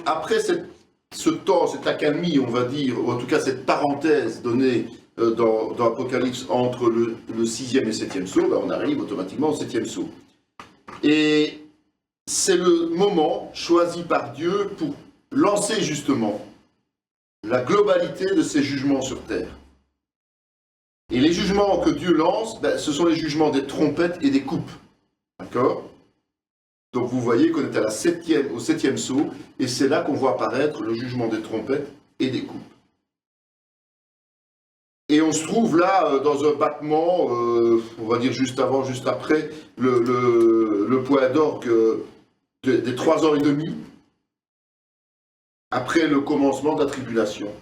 après ce temps, cette accalmie, on va dire, ou en tout cas cette parenthèse donnée dans l'Apocalypse entre le 6e et le 7e sceau, ben on arrive automatiquement au 7e sceau. Et c'est le moment choisi par Dieu pour lancer justement la globalité de ses jugements sur terre. Et les jugements que Dieu lance, ben, ce sont les jugements des trompettes et des coupes. D'accord ? Donc vous voyez qu'on est à au 7e sceau, et c'est là qu'on voit apparaître le jugement des trompettes et des coupes. Et on se trouve là dans un battement, on va dire juste avant, juste après, le point d'orgue des 3 ans et demi, après le commencement de la tribulation.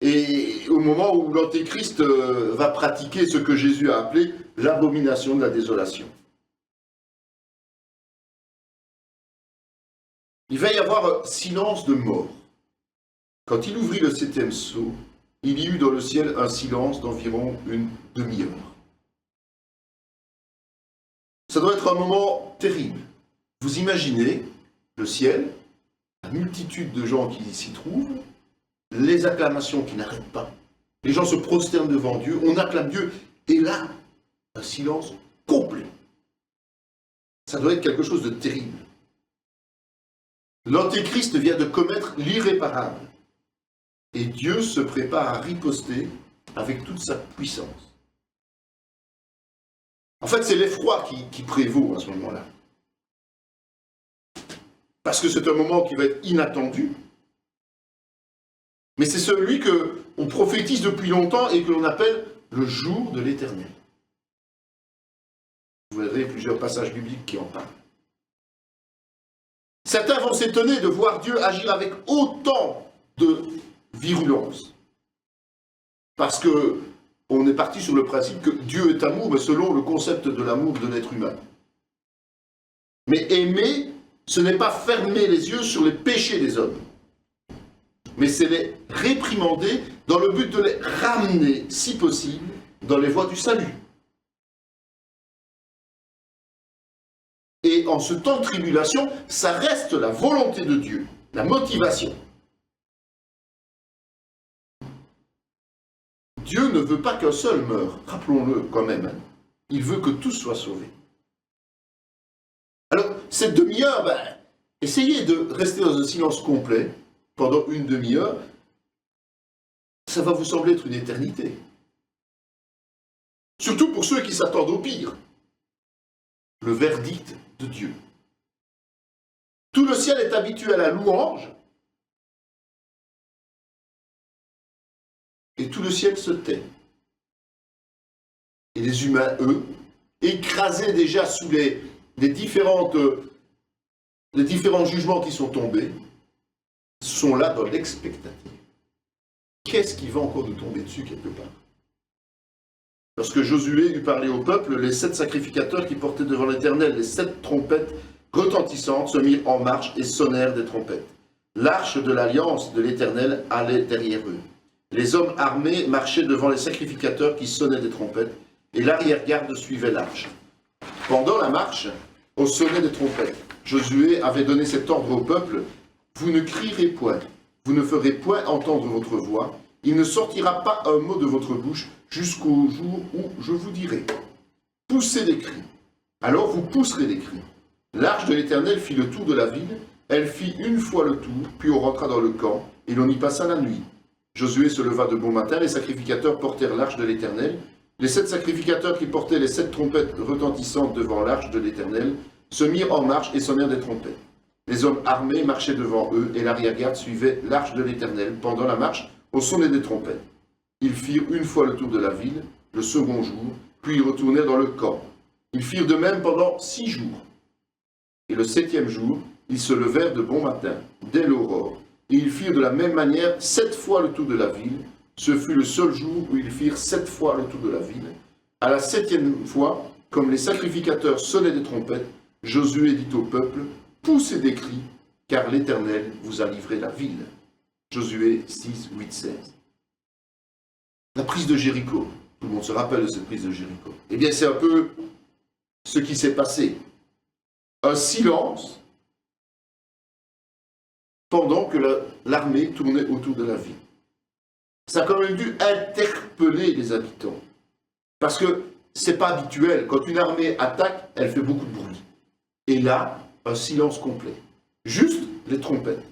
Et au moment où l'Antéchrist va pratiquer ce que Jésus a appelé l'abomination de la désolation. Il va y avoir silence de mort. Quand il ouvrit le 7e sceau, il y eut dans le ciel un silence d'environ une demi-heure. Ça doit être un moment terrible. Vous imaginez le ciel, la multitude de gens qui s'y trouvent, les acclamations qui n'arrêtent pas. Les gens se prosternent devant Dieu, on acclame Dieu, et là, un silence complet. Ça doit être quelque chose de terrible. L'Antéchrist vient de commettre l'irréparable. Et Dieu se prépare à riposter avec toute sa puissance. En fait, c'est l'effroi qui prévaut à ce moment-là. Parce que c'est un moment qui va être inattendu. Mais c'est celui qu'on prophétise depuis longtemps et que l'on appelle le jour de l'Éternel. Vous verrez plusieurs passages bibliques qui en parlent. Certains vont s'étonner de voir Dieu agir avec autant de virulence. Parce que on est parti sur le principe que Dieu est amour, mais selon le concept de l'amour de l'être humain. Mais aimer, ce n'est pas fermer les yeux sur les péchés des hommes, mais c'est les réprimander dans le but de les ramener, si possible, dans les voies du salut. Et en ce temps de tribulation, ça reste la volonté de Dieu, la motivation. Dieu ne veut pas qu'un seul meure, rappelons-le quand même. Il veut que tous soient sauvés. Alors, cette demi-heure, essayez de rester dans un silence complet pendant une demi-heure. Ça va vous sembler être une éternité. Surtout pour ceux qui s'attendent au pire. Le verdict de Dieu. Tout le ciel est habitué à la louange, et tout le ciel se tait. Et les humains, eux, écrasés déjà sous les différents jugements qui sont tombés, sont là dans l'expectative. Qu'est-ce qui va encore nous tomber dessus quelque part? Lorsque Josué eut parlé au peuple, les 7 sacrificateurs qui portaient devant l'Éternel les 7 trompettes retentissantes se mirent en marche et sonnèrent des trompettes. L'arche de l'alliance de l'Éternel allait derrière eux. Les hommes armés marchaient devant les sacrificateurs qui sonnaient des trompettes, et l'arrière-garde suivait l'arche. Pendant la marche, on sonnait des trompettes. Josué avait donné cet ordre au peuple: vous ne crierez point, vous ne ferez point entendre votre voix, il ne sortira pas un mot de votre bouche jusqu'au jour où je vous dirai. Poussez des cris. Alors vous pousserez des cris. L'arche de l'Éternel fit le tour de la ville, elle fit une fois le tour, puis on rentra dans le camp, et l'on y passa la nuit. Josué se leva de bon matin, les sacrificateurs portèrent l'arche de l'Éternel. Les 7 sacrificateurs qui portaient les 7 trompettes retentissantes devant l'arche de l'Éternel se mirent en marche et sonnèrent des trompettes. Les hommes armés marchaient devant eux, et l'arrière-garde suivait l'arche de l'Éternel. Pendant la marche, on sonnait des trompettes. Ils firent une fois le tour de la ville, le second jour, puis ils retournèrent dans le camp. Ils firent de même pendant 6 jours. Et le 7e jour, ils se levèrent de bon matin, dès l'aurore, et ils firent de la même manière 7 fois le tour de la ville. Ce fut le seul jour où ils firent 7 fois le tour de la ville. À la 7e fois, comme les sacrificateurs sonnaient des trompettes, Josué dit au peuple: poussez des cris, car l'Éternel vous a livré la ville. Josué 6, 8, 16. La prise de Jéricho. Tout le monde se rappelle de cette prise de Jéricho. Eh bien, c'est un peu ce qui s'est passé. Un silence pendant que l'armée tournait autour de la ville. Ça a quand même dû interpeller les habitants. Parce que c'est pas habituel. Quand une armée attaque, elle fait beaucoup de bruit. Et là, un silence complet. Juste les trompettes.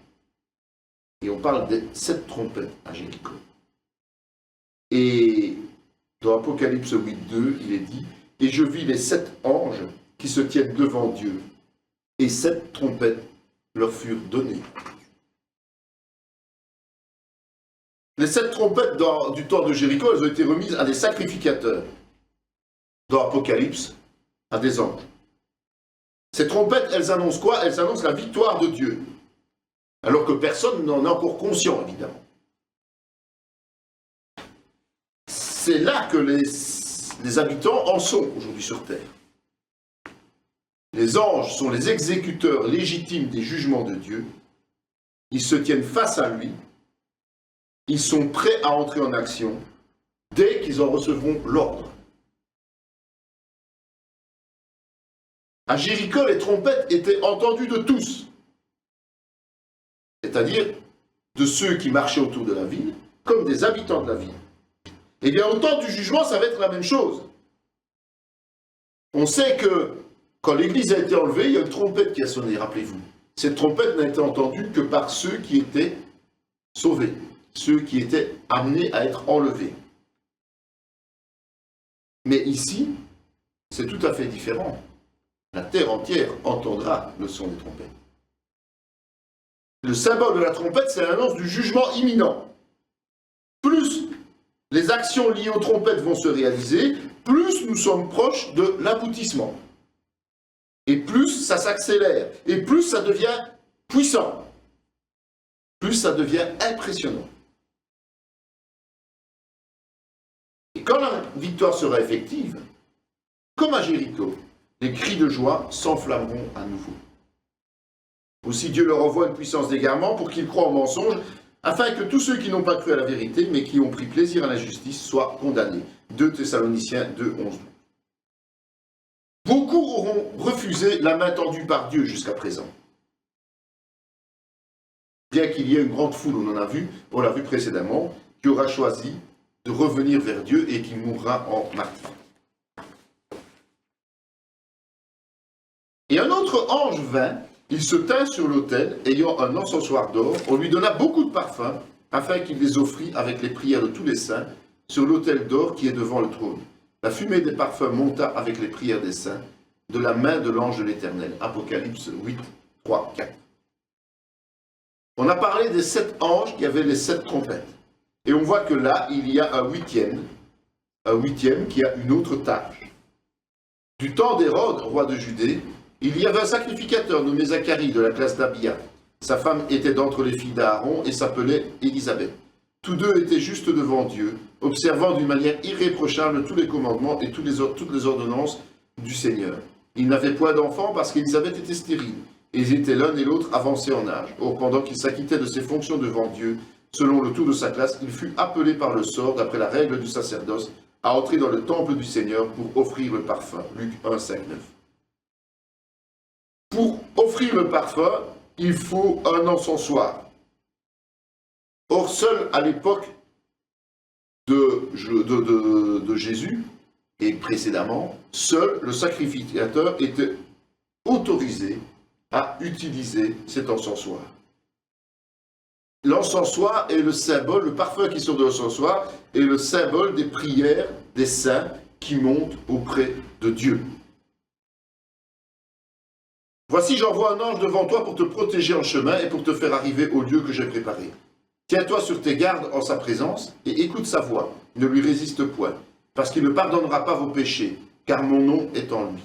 Et on parle des 7 trompettes à Jéricho. Et dans Apocalypse 8.2, il est dit « Et je vis les 7 anges qui se tiennent devant Dieu, et 7 trompettes leur furent données. » Les 7 trompettes du temps de Jéricho, elles ont été remises à des sacrificateurs. Dans Apocalypse, à des anges. Ces trompettes, elles annoncent quoi? Elles annoncent la victoire de Dieu. Alors que personne n'en est encore conscient, évidemment. C'est là que les habitants en sont aujourd'hui sur Terre. Les anges sont les exécuteurs légitimes des jugements de Dieu. Ils se tiennent face à lui. Ils sont prêts à entrer en action dès qu'ils en recevront l'ordre. À Jéricho, les trompettes étaient entendues de tous, c'est-à-dire de ceux qui marchaient autour de la ville, comme des habitants de la ville. Eh bien, au temps du jugement, ça va être la même chose. On sait que quand l'Église a été enlevée, il y a une trompette qui a sonné, rappelez-vous. Cette trompette n'a été entendue que par ceux qui étaient sauvés, ceux qui étaient amenés à être enlevés. Mais ici, c'est tout à fait différent. La terre entière entendra le son des trompettes. Le symbole de la trompette, c'est l'annonce du jugement imminent. Plus les actions liées aux trompettes vont se réaliser, plus nous sommes proches de l'aboutissement. Et plus ça s'accélère, et plus ça devient puissant, plus ça devient impressionnant. Et quand la victoire sera effective, comme à Jéricho, les cris de joie s'enflammeront à nouveau. Aussi Dieu leur envoie une puissance d'égarement pour qu'ils croient au mensonge, afin que tous ceux qui n'ont pas cru à la vérité, mais qui ont pris plaisir à l'injustice, soient condamnés. 2 Thessaloniciens 2.11. Beaucoup auront refusé la main tendue par Dieu jusqu'à présent. Bien qu'il y ait une grande foule, on l'a vu précédemment, qui aura choisi de revenir vers Dieu et qui mourra en martyr. Et un autre ange vint, il se tint sur l'autel, ayant un encensoir d'or, on lui donna beaucoup de parfums, afin qu'il les offrît avec les prières de tous les saints, sur l'autel d'or qui est devant le trône. La fumée des parfums monta avec les prières des saints, de la main de l'ange de l'Éternel. Apocalypse 8, 3, 4. On a parlé des 7 anges qui avaient les 7 trompettes. Et on voit que là, il y a un huitième qui a une autre tâche. Du temps d'Hérode, roi de Judée, il y avait un sacrificateur nommé Zacharie de la classe d'Abia. Sa femme était d'entre les filles d'Aaron et s'appelait Élisabeth. Tous deux étaient justes devant Dieu, observant d'une manière irréprochable tous les commandements et toutes les ordonnances du Seigneur. Ils n'avaient point d'enfants parce qu'Élisabeth était stérile, et ils étaient l'un et l'autre avancés en âge. Or, pendant qu'il s'acquittait de ses fonctions devant Dieu, selon le tour de sa classe, il fut appelé par le sort, d'après la règle du sacerdoce, à entrer dans le temple du Seigneur pour offrir le parfum. Luc 1, 5, 9. Pour offrir le parfum, il faut un encensoir. Or, seul à l'époque de Jésus, et précédemment, seul le sacrificateur était autorisé à utiliser cet encensoir. L'encensoir est le symbole, le parfum qui sort de l'encensoir est le symbole des prières des saints qui montent auprès de Dieu. Voici, j'envoie un ange devant toi pour te protéger en chemin et pour te faire arriver au lieu que j'ai préparé. Tiens-toi sur tes gardes en sa présence et écoute sa voix. Ne lui résiste point, parce qu'il ne pardonnera pas vos péchés, car mon nom est en lui.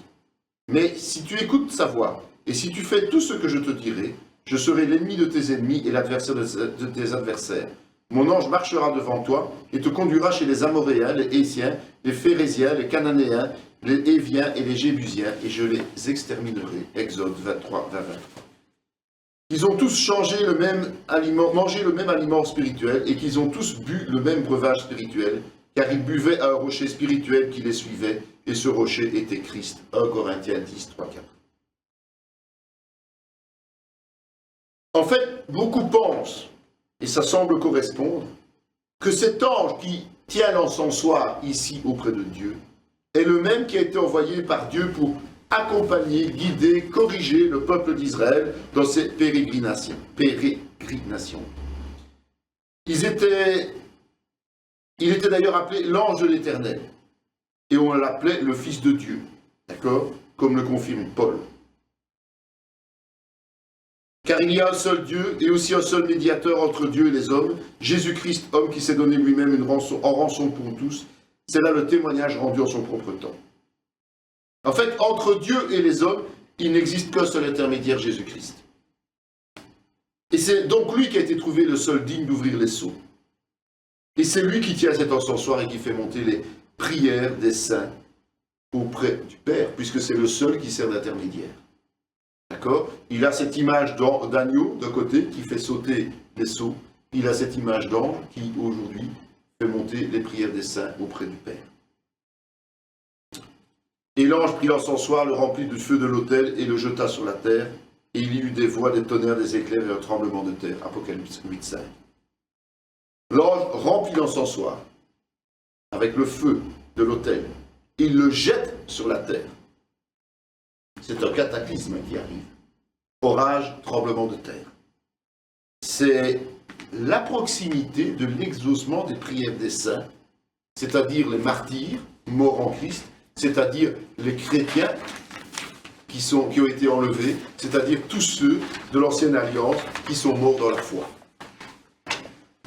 Mais si tu écoutes sa voix, et si tu fais tout ce que je te dirai, je serai l'ennemi de tes ennemis et l'adversaire de tes adversaires. Mon ange marchera devant toi et te conduira chez les Amoréens, les Hétiens, les Phérésiens, les Cananéens, les Éviens et les Jébusiens, et je les exterminerai. Exode 23, 20. Ils ont tous mangé le même aliment spirituel, et qu'ils ont tous bu le même breuvage spirituel, car ils buvaient à un rocher spirituel qui les suivait, et ce rocher était Christ. 1 Corinthiens 10, 3, 4. En fait, beaucoup pensent, et ça semble correspondre, que cet ange qui tient l'encensoir ici auprès de Dieu est le même qui a été envoyé par Dieu pour accompagner, guider, corriger le peuple d'Israël dans ses pérégrinations. Il était d'ailleurs appelé l'ange de l'Éternel, et on l'appelait le Fils de Dieu, d'accord, comme le confirme Paul. Car il y a un seul Dieu et aussi un seul médiateur entre Dieu et les hommes, Jésus-Christ, homme qui s'est donné lui-même en rançon pour tous. C'est là le témoignage rendu en son propre temps. En fait, entre Dieu et les hommes, il n'existe qu'un seul intermédiaire, Jésus-Christ. Et c'est donc lui qui a été trouvé le seul digne d'ouvrir les sceaux. Et c'est lui qui tient cet encensoir et qui fait monter les prières des saints auprès du Père, puisque c'est le seul qui sert d'intermédiaire. D'accord? Il a cette image d'agneau d'un côté qui fait sauter les sceaux. Il a cette image d'ange qui, aujourd'hui, fait monter les prières des saints auprès du Père. Et l'ange prit l'encensoir, le remplit du feu de l'autel et le jeta sur la terre. Et il y eut des voix, des tonnerres, des éclairs et un tremblement de terre. Apocalypse 8:5. L'ange remplit l'encensoir avec le feu de l'autel. Il le jette sur la terre. C'est un cataclysme qui arrive. Orage, tremblement de terre. C'est la proximité de l'exaucement des prières des saints, c'est-à-dire les martyrs morts en Christ, c'est-à-dire les chrétiens qui ont été enlevés, c'est-à-dire tous ceux de l'ancienne alliance qui sont morts dans la foi.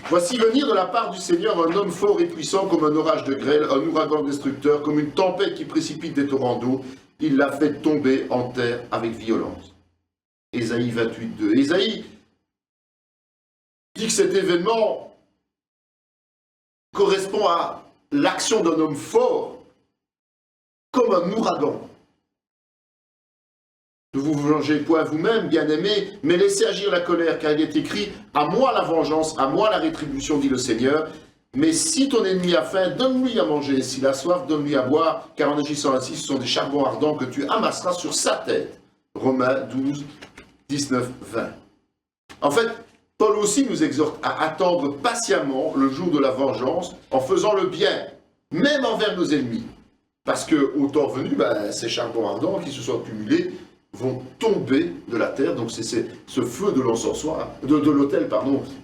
Voici venir de la part du Seigneur un homme fort et puissant comme un orage de grêle, un ouragan destructeur, comme une tempête qui précipite des torrents d'eau. Il l'a fait tomber en terre avec violence. Ésaïe 28:2. Ésaïe dit que cet événement correspond à l'action d'un homme fort, comme un ouragan. Ne vous vengez point vous-même, bien-aimés, mais laissez agir la colère, car il est écrit « À moi la vengeance, à moi la rétribution, dit le Seigneur. Mais si ton ennemi a faim, donne-lui à manger, s'il a soif, donne-lui à boire, car en agissant ainsi, ce sont des charbons ardents que tu amasseras sur sa tête. » Romains 12, 19, 20. En fait, Paul aussi nous exhorte à attendre patiemment le jour de la vengeance en faisant le bien, même envers nos ennemis. Parce qu'au temps venu, ces charbons ardents qui se sont accumulés vont tomber de la terre, donc c'est ce feu de l'encensoir, de l'autel,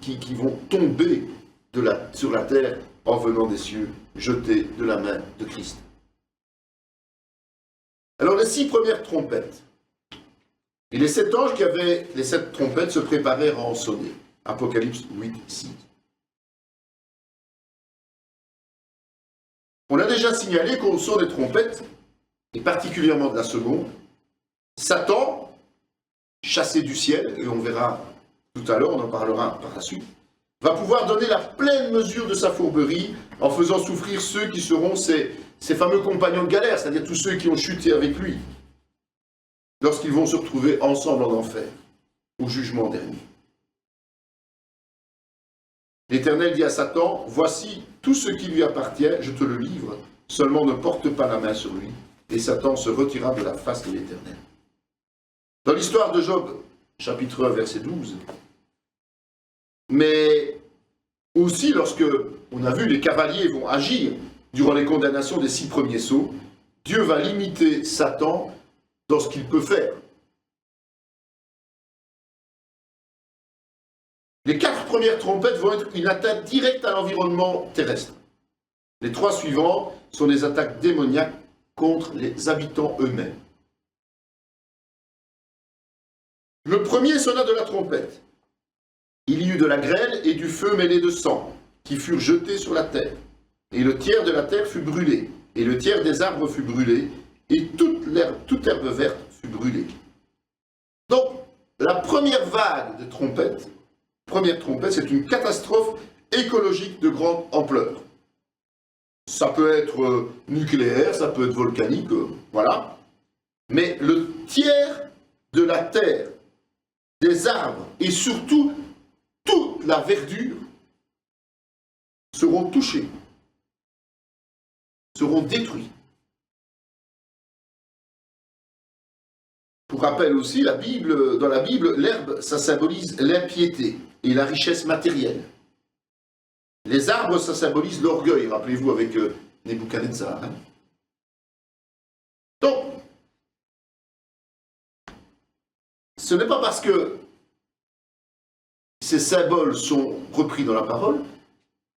qui vont tomber sur la terre en venant des cieux, jetés de la main de Christ. Alors les 6 premières trompettes, et les 7 anges qui avaient les 7 trompettes se préparèrent à en sonner. Apocalypse 8, 6. On a déjà signalé qu'au son des trompettes, et particulièrement de la seconde, Satan, chassé du ciel, et on verra tout à l'heure, on en parlera par la suite, va pouvoir donner la pleine mesure de sa fourberie en faisant souffrir ceux qui seront ses fameux compagnons de galère, c'est-à-dire tous ceux qui ont chuté avec lui, lorsqu'ils vont se retrouver ensemble en enfer, au jugement dernier. L'Éternel dit à Satan, « Voici tout ce qui lui appartient, je te le livre, seulement ne porte pas la main sur lui. » Et Satan se retira de la face de l'Éternel. Dans l'histoire de Job, chapitre 1, verset 12, mais aussi lorsque on a vu les cavaliers vont agir durant les condamnations des 6 premiers sceaux, Dieu va limiter Satan dans ce qu'il peut faire. Les 4 premières trompettes vont être une attaque directe à l'environnement terrestre. Les 3 suivants sont des attaques démoniaques contre les habitants eux-mêmes. Le premier sonna de la trompette. Il y eut de la grêle et du feu mêlé de sang, qui furent jetés sur la terre. Et le tiers de la terre fut brûlé, et le tiers des arbres fut brûlé, et toute herbe verte fut brûlée. Donc, la première vague de trompettes, c'est une catastrophe écologique de grande ampleur. Ça peut être nucléaire, ça peut être volcanique, voilà. Mais le tiers de la terre, des arbres, et surtout toute la verdure seront touchés, seront détruits. Pour rappel aussi, dans la Bible, l'herbe, ça symbolise l'impiété et la richesse matérielle. Les arbres, ça symbolise l'orgueil, rappelez-vous, avec Nebuchadnezzar. Hein. Donc, ce n'est pas parce que ces symboles sont repris dans la parole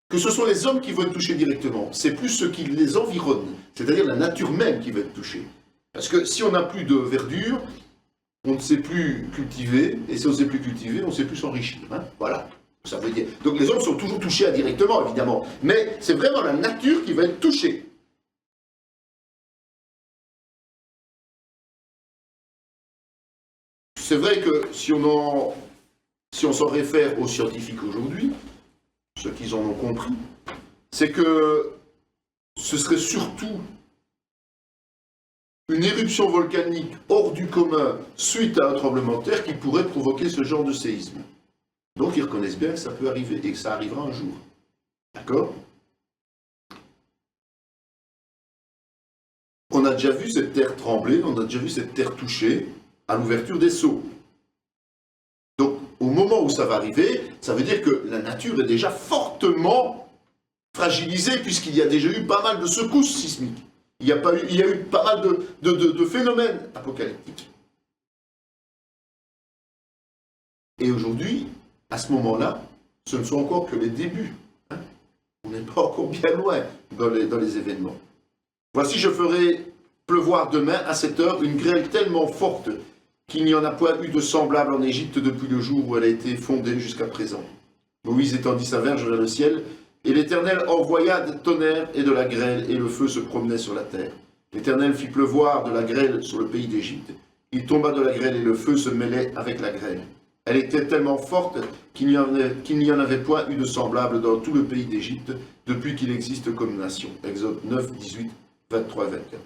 que ce sont les hommes qui vont être touchés directement. C'est plus ce qui les environne, c'est-à-dire la nature même qui va être touchée. Parce que si on n'a plus de verdure, on ne sait plus cultiver, et si on ne sait plus cultiver, on ne sait plus s'enrichir. Hein. Voilà, ça veut dire. Donc les hommes sont toujours touchés indirectement, évidemment, mais c'est vraiment la nature qui va être touchée. C'est vrai que si on s'en réfère aux scientifiques aujourd'hui, ceux qui en ont compris, c'est que ce serait surtout une éruption volcanique hors du commun suite à un tremblement de terre qui pourrait provoquer ce genre de séisme. Donc ils reconnaissent bien que ça peut arriver et que ça arrivera un jour. D'accord ? On a déjà vu cette terre trembler, on a déjà vu cette terre toucher à l'ouverture des seaux. Donc au moment où ça va arriver, ça veut dire que la nature est déjà fortement fragilisée puisqu'il y a déjà eu pas mal de secousses sismiques. Il y a eu pas mal de phénomènes apocalyptiques. Et aujourd'hui, à ce moment-là, ce ne sont encore que les débuts. Hein. On n'est pas encore bien loin dans les événements. Voici, je ferai pleuvoir demain à cette heure une grêle tellement forte qu'il n'y en a point eu de semblable en Égypte depuis le jour où elle a été fondée jusqu'à présent. Moïse étendit sa verge vers le ciel, et l'Éternel envoya des tonnerres et de la grêle, et le feu se promenait sur la terre. L'Éternel fit pleuvoir de la grêle sur le pays d'Égypte. Il tomba de la grêle, et le feu se mêlait avec la grêle. Elle était tellement forte qu'il n'y en avait point eu de semblable dans tout le pays d'Égypte depuis qu'il existe comme nation. Exode 9, 18, 23 et 24.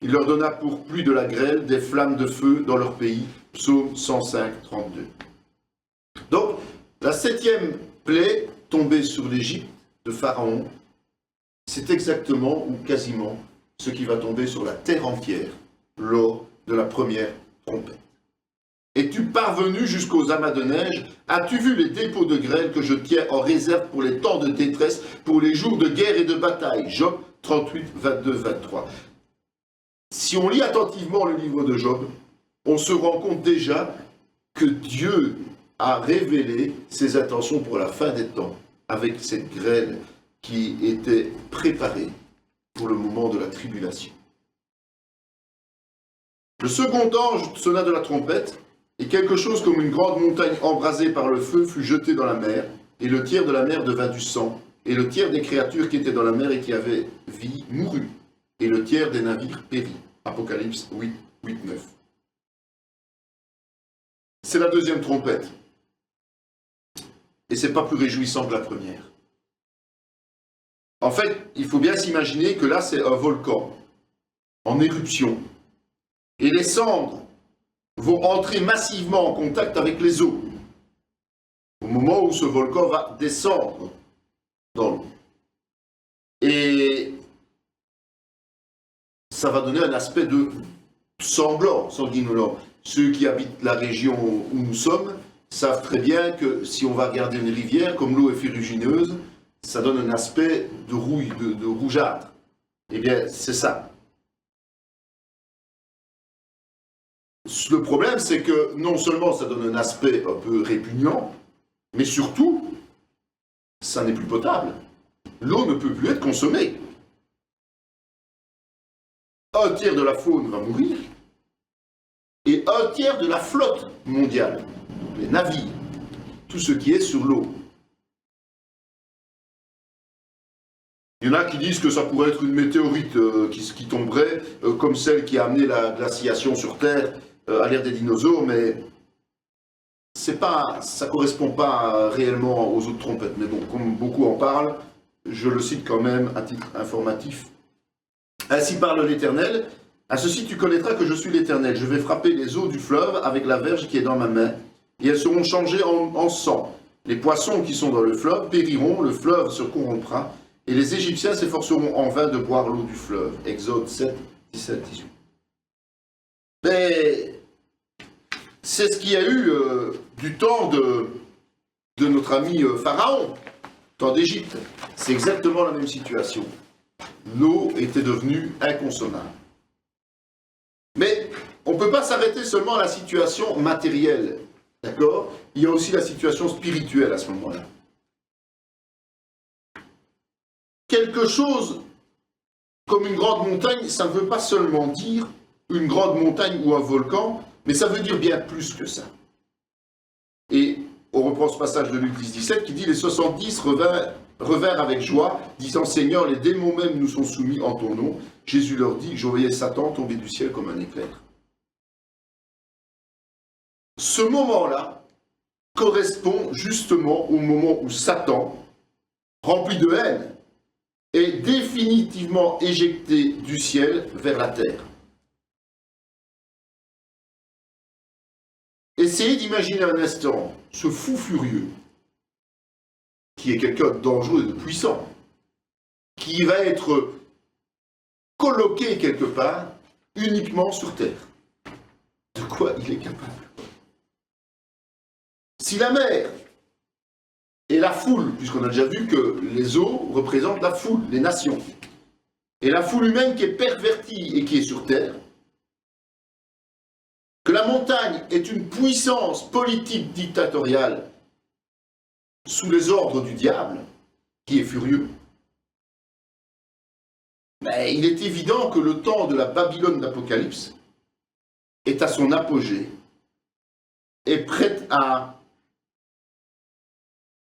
Il leur donna pour pluie de la grêle des flammes de feu dans leur pays. Psaume 105, 32. Donc, la 7e plaie tombée sur l'Égypte de Pharaon, c'est exactement ou quasiment ce qui va tomber sur la terre entière lors de la première trompette. Es-tu parvenu jusqu'aux amas de neige? As-tu vu les dépôts de grêle que je tiens en réserve pour les temps de détresse, pour les jours de guerre et de bataille? Job 38, 22, 23. Si on lit attentivement le livre de Job, on se rend compte déjà que Dieu a révélé ses intentions pour la fin des temps, avec cette grêle qui était préparée pour le moment de la tribulation. Le second ange sonna de la trompette, et quelque chose comme une grande montagne embrasée par le feu fut jetée dans la mer, et le tiers de la mer devint du sang, et le tiers des créatures qui étaient dans la mer et qui avaient vie mourut, et le tiers des navires périt. Apocalypse 8, 8, 9. C'est la deuxième trompette. Et c'est pas plus réjouissant que la première. En fait, il faut bien s'imaginer que là, c'est un volcan en éruption. Et les cendres vont entrer massivement en contact avec les eaux. Au moment où ce volcan va descendre dans l'eau. Et ça va donner un aspect de sanglant, sanguinolent. Ceux qui habitent la région où nous sommes savent très bien que si on va regarder une rivière, comme l'eau est ferrugineuse, ça donne un aspect de rouille, de rougeâtre. Eh bien, c'est ça. Le problème, c'est que non seulement ça donne un aspect un peu répugnant, mais surtout, ça n'est plus potable. L'eau ne peut plus être consommée. Un tiers de la faune va mourir, et un tiers de la flotte mondiale, les navires, tout ce qui est sur l'eau. Il y en a qui disent que ça pourrait être une météorite qui tomberait, comme celle qui a amené la glaciation sur Terre à l'ère des dinosaures, mais ça ne correspond pas réellement aux autres trompettes. Mais bon, comme beaucoup en parlent, je le cite quand même à titre informatif. Ainsi parle l'Éternel, à ceci tu connaîtras que je suis l'Éternel. Je vais frapper les eaux du fleuve avec la verge qui est dans ma main, et elles seront changées en sang. Les poissons qui sont dans le fleuve périront, le fleuve se corrompra, et les Égyptiens s'efforceront en vain de boire l'eau du fleuve. Exode 7, 17, 18. Mais C'est ce qu'il y a eu du temps de notre ami Pharaon, temps d'Égypte. C'est exactement la même situation. L'eau était devenue inconsommable. Mais on ne peut pas s'arrêter seulement à la situation matérielle, d'accord? Il y a aussi la situation spirituelle à ce moment-là. Quelque chose comme une grande montagne, ça ne veut pas seulement dire une grande montagne ou un volcan, mais ça veut dire bien plus que ça. Et on reprend ce passage de Luc 10-17 qui dit « Les 70 revinrent avec joie, disant « Seigneur, les démons même nous sont soumis en ton nom. » Jésus leur dit « Je voyais Satan tomber du ciel comme un éclair. » Ce moment-là correspond justement au moment où Satan, rempli de haine, est définitivement éjecté du ciel vers la terre. Essayez d'imaginer un instant ce fou furieux, qui est quelqu'un de dangereux et de puissant, qui va être colloqué quelque part uniquement sur terre. De quoi il est capable? Si la mer et la foule, puisqu'on a déjà vu que les eaux représentent la foule, les nations, et la foule humaine qui est pervertie et qui est sur terre, que la montagne est une puissance politique dictatoriale sous les ordres du diable, qui est furieux, mais il est évident que le temps de la Babylone d'Apocalypse est à son apogée, est prête à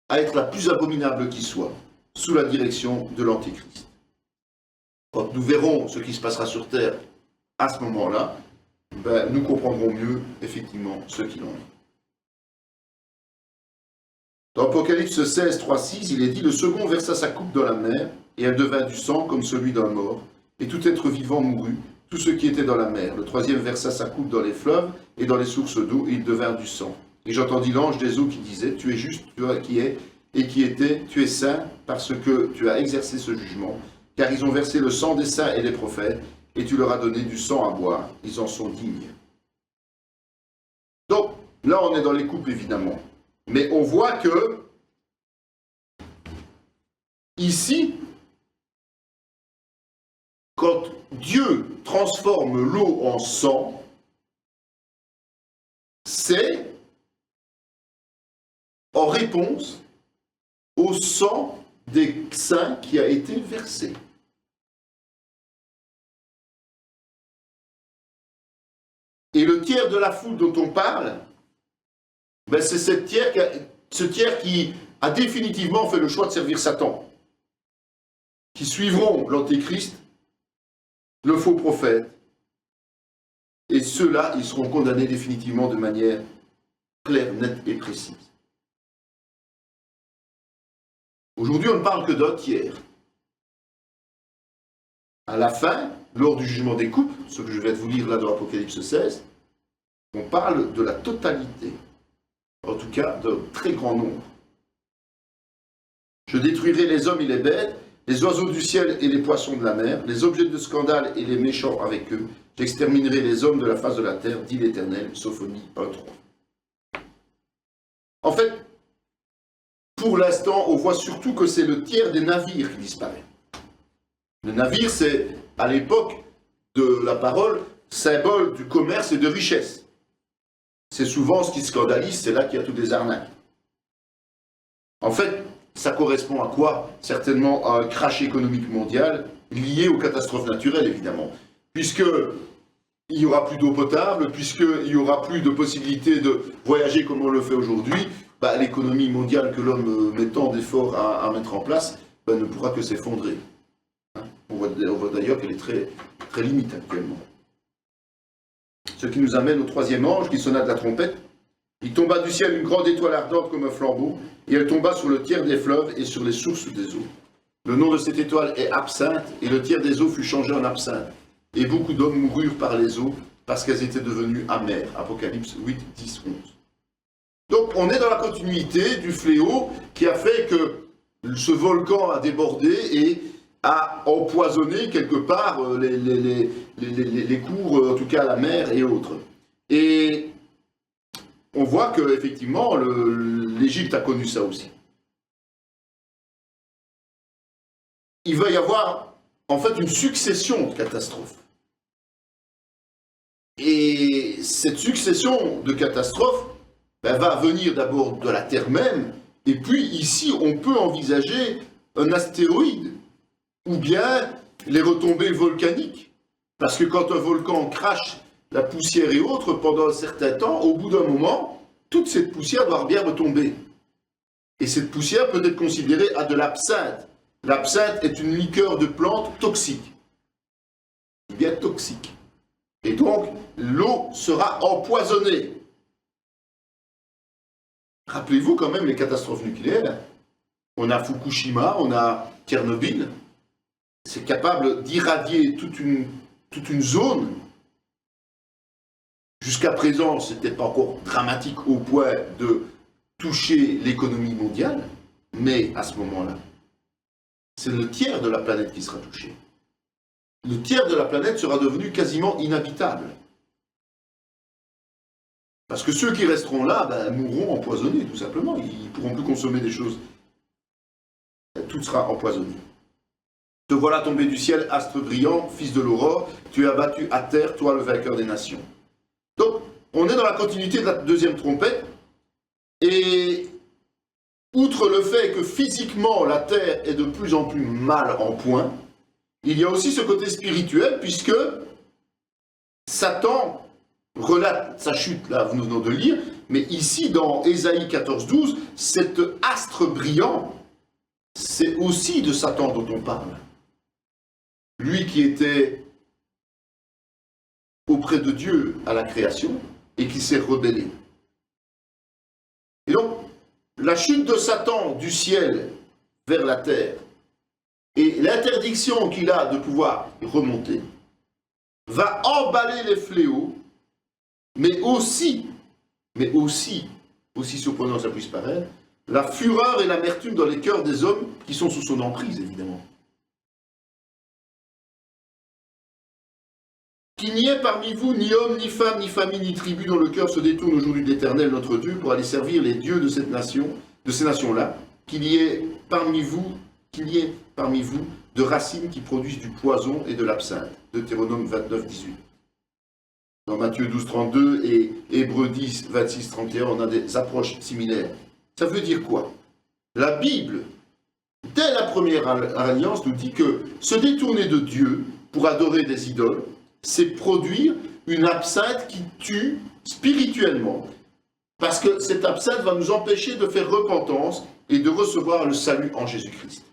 être la plus abominable qui soit, sous la direction de l'Antéchrist. Quand nous verrons ce qui se passera sur Terre à ce moment-là, nous comprendrons mieux, effectivement, ce qu'il en est. Dans Apocalypse 16, 3, 6, il est dit « Le second versa sa coupe dans la mer, et elle devint du sang comme celui d'un mort, et tout être vivant mourut, tout ce qui était dans la mer. Le troisième versa sa coupe dans les fleuves et dans les sources d'eau, et il devint du sang. Et j'entendis l'ange des eaux qui disait, tu es juste, toi qui es et qui était, tu es saint, parce que tu as exercé ce jugement, car ils ont versé le sang des saints et des prophètes, et tu leur as donné du sang à boire, ils en sont dignes. » Donc, là on est dans les coupes évidemment, mais on voit que, ici, quand Dieu transforme l'eau en sang, c'est en réponse au sang des saints qui a été versé. Et le tiers de la foule dont on parle, c'est ce tiers qui a définitivement fait le choix de servir Satan, qui suivront l'Antéchrist, le faux prophète, et ceux-là, ils seront condamnés définitivement de manière claire, nette et précise. Aujourd'hui, on ne parle que d'un tiers. À la fin, lors du jugement des coupes, ce que je vais vous lire là dans Apocalypse 16, on parle de la totalité, en tout cas d'un très grand nombre. Je détruirai les hommes et les bêtes, les oiseaux du ciel et les poissons de la mer, les objets de scandale et les méchants avec eux. J'exterminerai les hommes de la face de la terre, dit l'Éternel. Sophonie 1.3. En fait, pour l'instant, on voit surtout que c'est le tiers des navires qui disparaît. Le navire, c'est, à l'époque de la parole, symbole du commerce et de richesse. C'est souvent ce qui scandalise, c'est là qu'il y a toutes les arnaques. En fait, ça correspond à quoi? Certainement à un crash économique mondial lié aux catastrophes naturelles, évidemment. Puisqu'il n'y aura plus d'eau potable, puisqu'il n'y aura plus de possibilité de voyager comme on le fait aujourd'hui, l'économie mondiale que l'homme met tant d'efforts à mettre en place ne pourra que s'effondrer. On voit d'ailleurs qu'elle est très, très limite actuellement. Ce qui nous amène au troisième ange qui sonna de la trompette. Il tomba du ciel une grande étoile ardente comme un flambeau, et elle tomba sur le tiers des fleuves et sur les sources des eaux. Le nom de cette étoile est Absinthe, et le tiers des eaux fut changé en absinthe. Et beaucoup d'hommes moururent par les eaux, parce qu'elles étaient devenues amères. Apocalypse 8, 10, 11. Donc on est dans la continuité du fléau qui a fait que ce volcan a débordé et a empoisonné quelque part les cours, en tout cas la mer et autres. Et on voit qu'effectivement, l'Égypte a connu ça aussi. Il va y avoir en fait une succession de catastrophes. Et cette succession de catastrophes va venir d'abord de la Terre même, et puis ici on peut envisager un astéroïde, ou bien les retombées volcaniques. Parce que quand un volcan crache la poussière et autres pendant un certain temps, au bout d'un moment, toute cette poussière doit bien retomber. Et cette poussière peut être considérée à de l'absinthe. L'absinthe est une liqueur de plante toxique. Bien toxique. Et donc, l'eau sera empoisonnée. Rappelez-vous quand même les catastrophes nucléaires. On a Fukushima, on a Tchernobyl. C'est capable d'irradier toute une zone. Jusqu'à présent, ce n'était pas encore dramatique au point de toucher l'économie mondiale, mais à ce moment-là, c'est le tiers de la planète qui sera touché. Le tiers de la planète sera devenu quasiment inhabitable. Parce que ceux qui resteront là mourront empoisonnés, tout simplement. Ils ne pourront plus consommer des choses. Tout sera empoisonné. Te voilà tombé du ciel, astre brillant, fils de l'aurore, tu es abattu à terre, toi le vainqueur des nations. Donc, on est dans la continuité de la deuxième trompette, et outre le fait que physiquement la terre est de plus en plus mal en point, il y a aussi ce côté spirituel, puisque Satan relate sa chute, là, nous venons de lire, mais ici, dans Ésaïe 14:12, cet astre brillant, c'est aussi de Satan dont on parle. Lui qui était auprès de Dieu à la création et qui s'est rebellé. Et donc, la chute de Satan du ciel vers la terre et l'interdiction qu'il a de pouvoir remonter va emballer les fléaux, mais aussi, aussi surprenant que ça puisse paraître, la fureur et l'amertume dans les cœurs des hommes qui sont sous son emprise, évidemment. Qu'il n'y ait parmi vous ni homme, ni femme, ni famille, ni tribu dont le cœur se détourne aujourd'hui de l'Éternel, notre Dieu, pour aller servir les dieux de cette nation, de ces nations-là, qu'il y ait parmi vous de racines qui produisent du poison et de l'absinthe. Deutéronome 29, 18. Dans Matthieu 12, 32 et Hébreux 10, 26, 31, on a des approches similaires. Ça veut dire quoi? La Bible, dès la première alliance, nous dit que se détourner de Dieu pour adorer des idoles, c'est produire une absinthe qui tue spirituellement. Parce que cette absinthe va nous empêcher de faire repentance et de recevoir le salut en Jésus-Christ.